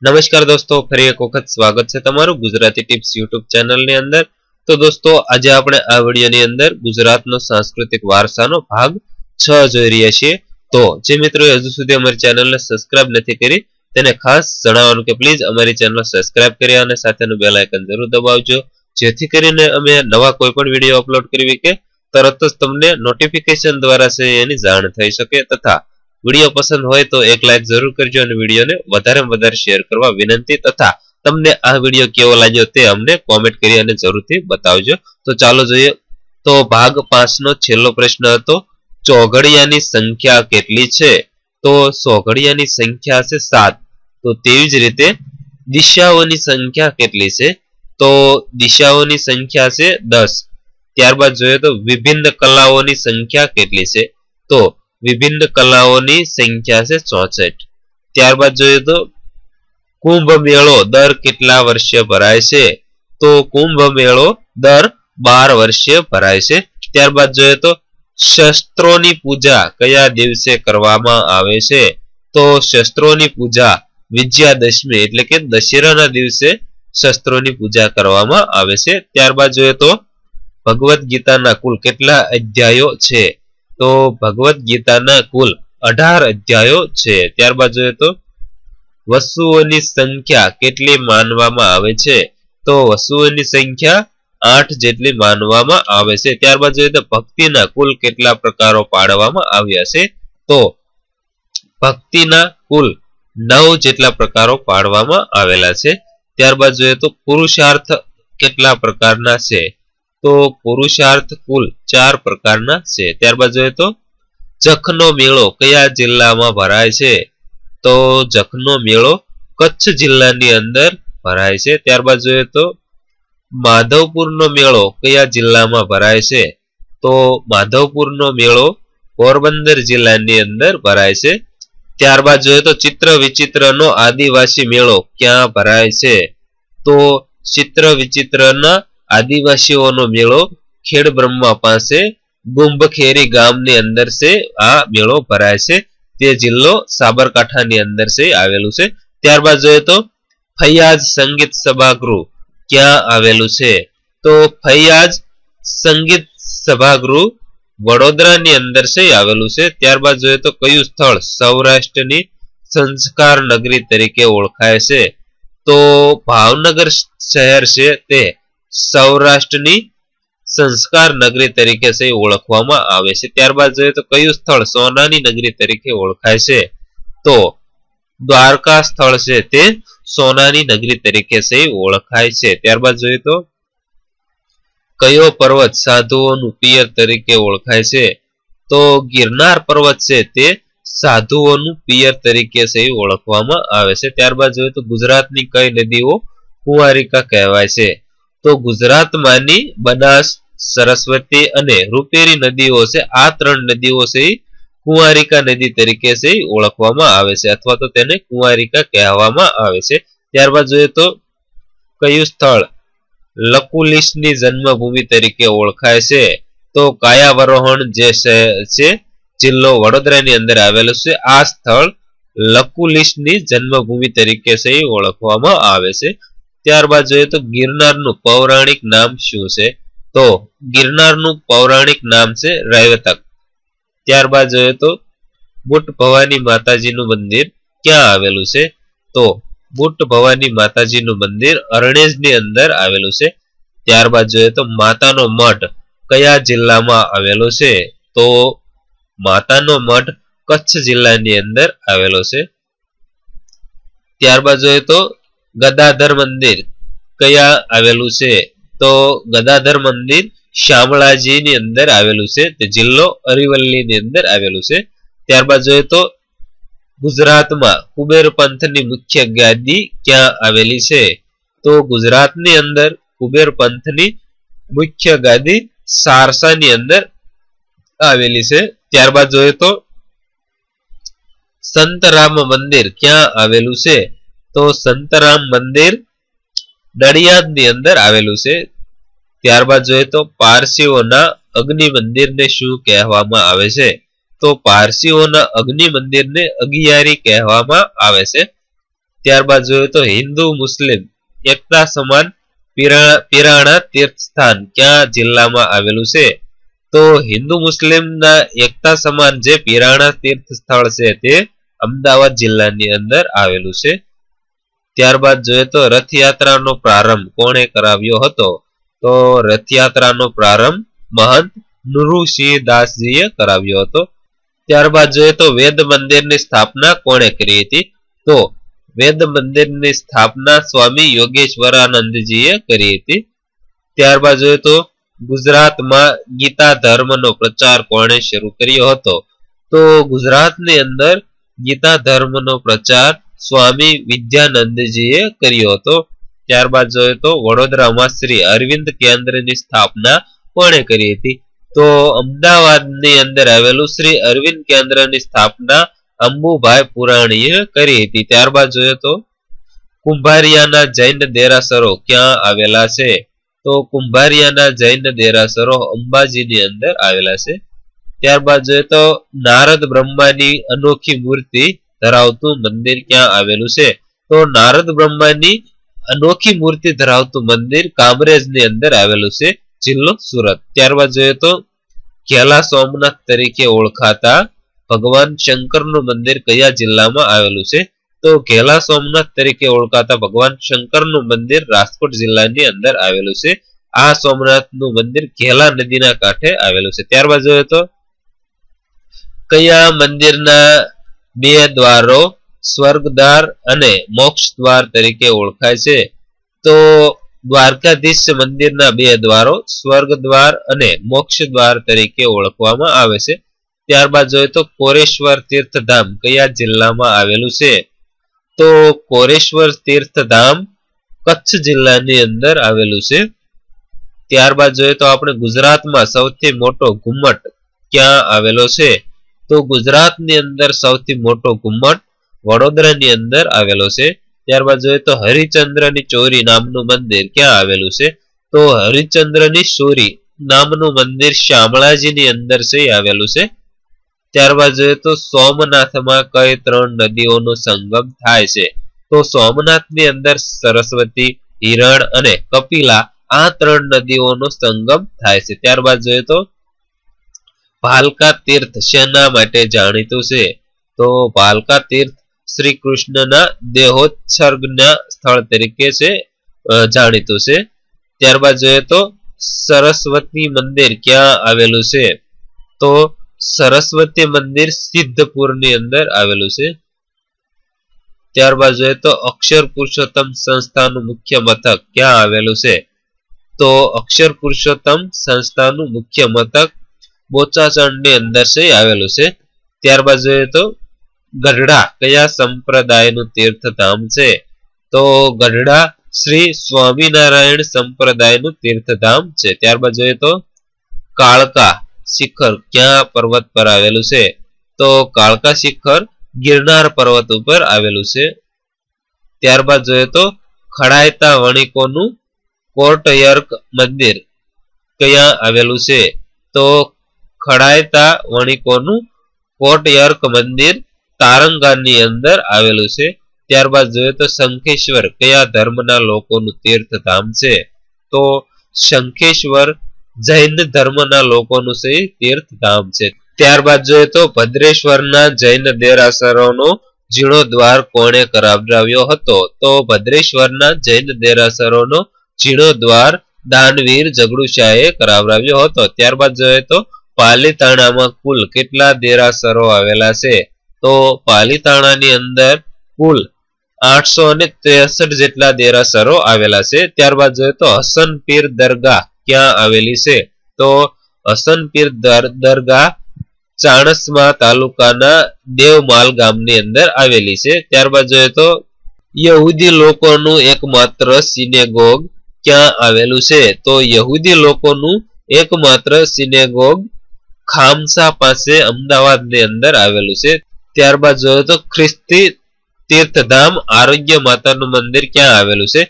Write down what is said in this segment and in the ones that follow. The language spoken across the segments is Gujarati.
નમસ્કાર દોસ્તો, ફરી એક વખત સ્વાગત છે તમારું ગુજરાતી ટિપ્સ યુટ્યુબ ચેનલની અંદર। તો દોસ્તો, આજે આપણે આ વિડીયોની અંદર ગુજરાતનો સાંસ્કૃતિક વારસાનો ભાગ 6 જોઈ રહ્યા છીએ। તો જે મિત્રોએ હજુ સુધી અમારી ચેનલને સબસ્ક્રાઇબ નથી કરી તેને ખાસ જણાવવાનું કે પ્લીઝ અમારી ચેનલ સબસ્ક્રાઇબ કરી અને સાથેનું બેલ આઇકન જરૂર દબાવજો, જેથી કરીને અમે નવા કોઈ પણ વિડીયો અપલોડ કરવી કે તરત જ તમને નોટિફિકેશન દ્વારા છે એની જાણ થઈ શકે। તથા વિડીયો પસંદ હોય તો એક લાઈક જરૂર કરજો અને વિડીયોને વધારેમાં વધારે શેર કરવા વિનંતી। તથા તમને આ વિડીયો કેવો લાગ્યો તે અમને કોમેન્ટ કરી અને જરૂરથી બતાવજો। તો ચાલો જોઈએ। તો ભાગ 5 નો છેલ્લો પ્રશ્ન હતો, ચોઘડિયાની સંખ્યા કેટલી છે? તો ચોઘડિયાની સંખ્યા છે 7। તો તેવી જ રીતે દિશાઓની સંખ્યા કેટલી છે? તો દિશાઓની સંખ્યા છે 10। ત્યારબાદ જોઈએ તો વિભિન્ન કલાઓની સંખ્યા કેટલી છે? તો વિભિન્ન કલાઓની સંખ્યા છે 64। ત્યારબાદ જોઈએ તો કુંભ મેળો દર કેટલા વર્ષે ભરાય છે? તો કુંભ મેળો દર 12 વર્ષે ભરાય છે। ત્યારબાદ જોઈએ તો શસ્ત્રોની પૂજા કયા દિવસે કરવામાં આવે છે? તો શસ્ત્રોની પૂજા વિજયાદશમી એટલે કે દશેરાના દિવસે શસ્ત્રોની પૂજા કરવામાં આવે છે। ત્યારબાદ જોઈએ તો ભગવદ ગીતાના કુલ કેટલા અધ્યાયો છે? તો ભગવદ ગીતાના કુલ 18 અધ્યાયો છે। ત્યારબાદ જોઈએ તો વસુઓની સંખ્યા કેટલી માનવામાં આવે છે? તો વસુઓની સંખ્યા 8 જેટલી માનવામાં આવે છે। ત્યારબાદ જોઈએ તો ભક્તિના કુલ કેટલા પ્રકારો પાડવામાં આવ્યા છે? તો ભક્તિના કુલ 9 જેટલા પ્રકારો પાડવામાં આવેલા છે। ત્યારબાદ જોઈએ તો પુરુષાર્થ કેટલા પ્રકારના છે? તો પુરુષાર્થ કુલ 4 પ્રકારના છે। ત્યારબાદ જોઈએ તો જખનો મેળો કયા જિલ્લામાં ભરાય છે? તો જખનો મેળો કચ્છ જિલ્લાની અંદર ભરાય છે। ત્યારબાદ જોઈએ તો માધવપુરનો મેળો કયા જિલ્લામાં ભરાય છે? તો માધવપુરનો મેળો પોરબંદર જિલ્લાની અંદર ભરાય છે। ત્યારબાદ જોઈએ તો ચિત્ર વિચિત્રનો આદિવાસી મેળો ક્યાં ભરાય છે? તો ચિત્ર વિચિત્રના આદિવાસીઓનો મેળો ખેડબ્રહ્મા પાસે ગુંબખેરી ગામની અંદર છે આ મેળો ભરાય છે। તે જિલ્લો સાબરકાંઠાની અંદર છે આવેલું છે। ત્યારબાદ જોઈએ તો ફૈયાજ સંગીત સભાગૃહ ક્યાં આવેલું છે? તો ફૈયાજ સંગીત સભાગૃહ વડોદરાની અંદર છે આવેલું છે। ત્યારબાદ જોઈએ તો કયું સ્થળ સૌરાષ્ટ્રની સંસ્કાર નગરી તરીકે ઓળખાય છે? તો ભાવનગર શહેર છે તે સૌરાષ્ટ્રની સંસ્કાર નગરી તરીકે છે ઓળખવામાં આવે છે। ત્યારબાદ જોઈએ તો કયું સ્થળ સોનાની નગરી તરીકે ઓળખાય છે? તો દ્વારકા સ્થળ છે તે સોનાની નગરી તરીકે છે ઓળખાય છે। ત્યારબાદ જોઈએ તો કયો પર્વત સાધુઓનું પિયર તરીકે ઓળખાય છે? તો ગિરનાર પર્વત છે તે સાધુઓનું પિયર તરીકે છે ઓળખવામાં આવે છે। ત્યારબાદ જોઈએ તો ગુજરાતની કઈ નદીઓ કુંવારિકા કહેવાય છે? તો ગુજરાતમાંની બનાસ, સરસ્વતી અને રૂપેરી નદીઓ છે આ 3 નદીઓ છે કુંવારિકા નદી તરીકે છે ઓળખવામાં આવે છે અથવા તો તેને કુંવારિકા કહેવામાં આવે છે। ત્યારબાદ જોઈએ તો કયું સ્થળ લકુલિશની જન્મભૂમિ તરીકે ઓળખાય છે? તો કાયાવરોહણ જે છે જિલ્લો વડોદરાની અંદર આવેલું છે આ સ્થળ લકુલિશની જન્મભૂમિ તરીકે છે ઓળખવામાં આવે છે। ત્યારબાદ જોઈએ તો ગિરનારનું પૌરાણિક નામ શું છે? તો ગિરનારનું પૌરાણિક નામ છે રૈવતક। ત્યારબાદ જોઈએ તો બુટ ભવાની માતાજીનું મંદિર ક્યાં આવેલું છે? તો બુટ ભવાની માતાજીનું મંદિર અરણેજની અંદર આવેલું છે। ત્યારબાદ જોઈએ તો માતાનો મઠ કયા જિલ્લામાં આવેલો છે? તો માતાનો મઠ કચ્છ જિલ્લાની અંદર આવેલો છે। ત્યારબાદ જોઈએ તો ગદાધર મંદિર કયા આવેલું છે? તો ગદાધર મંદિર શામળાજીની અંદર આવેલું છે, તે જિલ્લો અરવલ્લીની અંદર આવેલું છે। ત્યારબાદ જોઈએ તો ગુજરાતમાં કુબેર પંથની મુખ્ય ગાદી ક્યાં આવેલી છે? તો ગુજરાતની અંદર કુબેર પંથની મુખ્ય ગાદી સારસાની અંદર આવેલી છે। ત્યારબાદ જોઈએ તો સંતરામ મંદિર ક્યાં આવેલું છે? તો સંતરામ મંદિર નડિયાદની અંદર આવેલું છે। ત્યારબાદ જોઈએ તો પારસીઓના અગ્નિ મંદિરને શું કહેવામાં આવે છે? તો પારસીઓના અગ્નિ મંદિરને અગિયારી કહેવામાં આવે છે। ત્યારબાદ જોઈએ તો હિન્દુ મુસ્લિમ એકતા સમાન પિરાણા તીર્થ સ્થાન ક્યાં જિલ્લામાં આવેલું છે? તો હિન્દુ મુસ્લિમ ના એકતા સમાન જે પિરાણા તીર્થ સ્થળ છે તે અમદાવાદ જિલ્લાની અંદર આવેલું છે. ત્યારબાદ જોઈએ તો રથયાત્રાનો પ્રારંભ કોણે કરાવ્યો હતો? તો રથયાત્રાનો પ્રારંભ મહંત નૃસિંહ દાસજીએ કરાવ્યો હતો. ત્યારબાદ જોઈએ તો વેદ મંદિરની સ્થાપના કોણે કરી હતી? તો વેદ મંદિરની સ્થાપના સ્વામી યોગેશ્વરાનંદજીએ કરી હતી. ત્યારબાદ જોઈએ તો ગુજરાતમાં ગીતા ધર્મનો પ્રચાર કોણે શરૂ કર્યો હતો? તો ગુજરાતની અંદર ગીતા ધર્મનો પ્રચાર સ્વામી વિદ્યાનંદજીએ કર્યો હતો. ત્યારબાદ જોઈએ તો વડોદરામાં શ્રી અરવિંદ કેન્દ્રની સ્થાપના કોણે કરી હતી? તો અમદાવાદની અંદર આવેલું શ્રી અરવિંદ કેન્દ્રની સ્થાપના અંબુભાઈ પુરાણીએ કરી હતી. ત્યારબાદ જોઈએ તો કુંભારિયાના જૈન દેરાસરો ક્યાં આવેલા છે? તો કુંભારિયાના જૈન દેરાસરો અંબાજીની અંદર આવેલા છે. ત્યારબાદ જોઈએ તો નારદ બ્રહ્માની અનોખી મૂર્તિ ધરાવતું મંદિર ક્યાં આવેલું છે? તો નારદ બ્રહ્માની અનોખી મૂર્તિ ધરાવતું મંદિર કામરેજની અંદર આવેલું છે, જિલ્લો સુરત. ત્યારબાદ જોઈએ તો ઘેલા સોમનાથ તરીકે ઓળખાતા ભગવાન શંકરનું મંદિર કયા જિલ્લામાં આવેલું છે? તો ઘેલા સોમનાથ તરીકે ઓળખાતા ભગવાન શંકરનું મંદિર રાજકોટ જિલ્લાની અંદર આવેલું છે. આ સોમનાથનું મંદિર ઘેલા નદીના કાંઠે આવેલું છે. ત્યારબાદ જોઈએ તો કયા મંદિરના બે દ્વારો સ્વર્ગદ્વાર અને મોક્ષ દ્વાર તરીકે ઓળખાય છે? તો દ્વારકાધીશ મંદિરના બે દ્વારો સ્વર્ગદ્વાર અને મોક્ષ દ્વાર તરીકે ઓળખવામાં આવે છે. ત્યારબાદ જોઈએ તો કોરેશ્વર તીર્થધામ કયા જિલ્લામાં આવેલું છે? તો કોરેશ્વર તીર્થધામ કચ્છ જિલ્લાની અંદર આવેલું છે. ત્યારબાદ જોઈએ તો આપણે ગુજરાતમાં સૌથી મોટો ઘુમ્મટ ક્યાં આવેલો છે? તો ગુજરાતની અંદર સૌથી મોટો ઘુમ્મટ વડોદરાની અંદર આવેલો છે. ત્યારબાદ જોઈએ તો હરિચંદ્રની ચોરી નામનું મંદિર ક્યાં આવેલું છે? તો હરિચંદ્રની ચોરી નામનું મંદિર શામળાજીની અંદર છે આવેલું છે. ત્યારબાદ જોઈએ તો સોમનાથમાં કઈ ત્રણ નદીઓનો સંગમ થાય છે? તો સોમનાથની અંદર સરસ્વતી, હિરણ અને કપિલા આ ત્રણ નદીઓનો સંગમ થાય છે. ત્યારબાદ જોઈએ તો ભાલકા તીર્થ શેના માટે જાણીતું છે? તો ભાલકા તીર્થ શ્રી કૃષ્ણના દેહોત્સર્ગના સ્થળ તરીકે છે જાણીતું છે. ત્યારબાદ જોઈએ તો સરસ્વતી મંદિર ક્યાં આવેલું છે? તો સરસ્વતી મંદિર સિદ્ધપુરની અંદર આવેલું છે. ત્યારબાદ જોઈએ તો અક્ષર પુરુષોત્તમ સંસ્થાનું મુખ્ય મથક ક્યાં આવેલું છે? તો અક્ષર પુરુષોત્તમ સંસ્થાનું મુખ્ય મથક બોચાસણની અંદર છે આવેલું છે. ત્યારબાદ જોઈએ તો ગઢડા કયા સંપ્રદાયનું તીર્થધામ છે? તો ગઢડા શ્રી સ્વામિનારાયણ સંપ્રદાયનું તીર્થધામ છે. ત્યારબાદ જોઈએ તો કાળકા શિખર ક્યાં પર્વત પર આવેલું છે? તો કાળકા શિખર ગિરનાર પર્વત ઉપર આવેલું છે. ત્યારબાદ જોઈએ તો ખડાયતા વણિકોનું કોટયર્ક મંદિર ક્યાં આવેલું છે? તો ખડાયતા વણિકોનું કોટયર્ક મંદિર તારંગાની અંદર આવેલું છે. ત્યારબાદ જોઈએ તો શંખેશ્વર કયા ધર્મના લોકોનું તીર્થધામ છે? તો શંખેશ્વર જૈન ધર્મના લોકોનું તીર્થધામ છે. ત્યારબાદ જોઈએ તો ભદ્રેશ્વરના જૈન દેરાસરોનો જીર્ણોદ્ધાર કોણે કરાવડાવ્યો હતો? તો ભદ્રેશ્વરના જૈન દેરાસરોનો જીર્ણોદ્ધાર દાનવીર ઝઘડુશાહે કરાવડાવ્યો હતો. ત્યારબાદ જોઈએ તો પાલીતાણામાં કુલ કેટલા દેરાસરો આવેલા છે? તો પાલીતાણાની અંદર કુલ 863 જેટલા દેરાસરો આવેલા છે. ત્યારબાદ જોઈએ તો હસન પીર દરગાહ ક્યાં આવેલી છે? તો હસન પીર દરગાહ ચાણસ્મા તાલુકાના દેવમાલ ગામની અંદર આવેલી છે. ત્યારબાદ જોઈએ તો યહૂદી લોકોનું એકમાત્ર સિનેગોગ ક્યાં આવેલું છે? તો યહૂદી લોકોનું એકમાત્ર સિનેગોગ ખામસા પાસે અમદાવાદની અંદર આવેલું છે. ત્યારબાદ જોઈએ તો ખ્રિસ્તી તીર્થધામ આરોગ્ય માતાનું મંદિર ક્યાં આવેલું છે?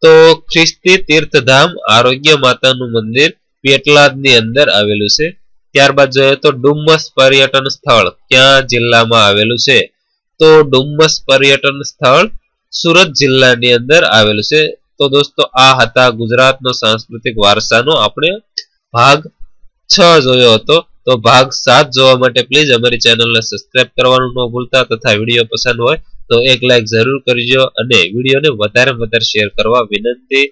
તો ખ્રિસ્તી તીર્થધામ આરોગ્ય માતાનું મંદિર પેટલાદની અંદર આવેલું છે. ત્યારબાદ જોઈએ તો ડુમ્મસ પર્યટન સ્થળ ક્યાં જિલ્લામાં આવેલું છે? તો ડુમ્મસ પર્યટન સ્થળ સુરત જિલ્લાની અંદર આવેલું છે. તો દોસ્તો આ હતા ગુજરાતનો સાંસ્કૃતિક વારસાનો આપણે ભાગ 6 જોયો હતો. તો ભાગ 7 જોવા માટે પ્લીઝ અમારી ચેનલને સબસ્ક્રાઇબ કરવાનું ન ભૂલતા તથા વિડીયો પસંદ હોય તો એક લાઈક જરૂર કરજો અને વિડીયોને વધારે શેર કરવા વિનંતી.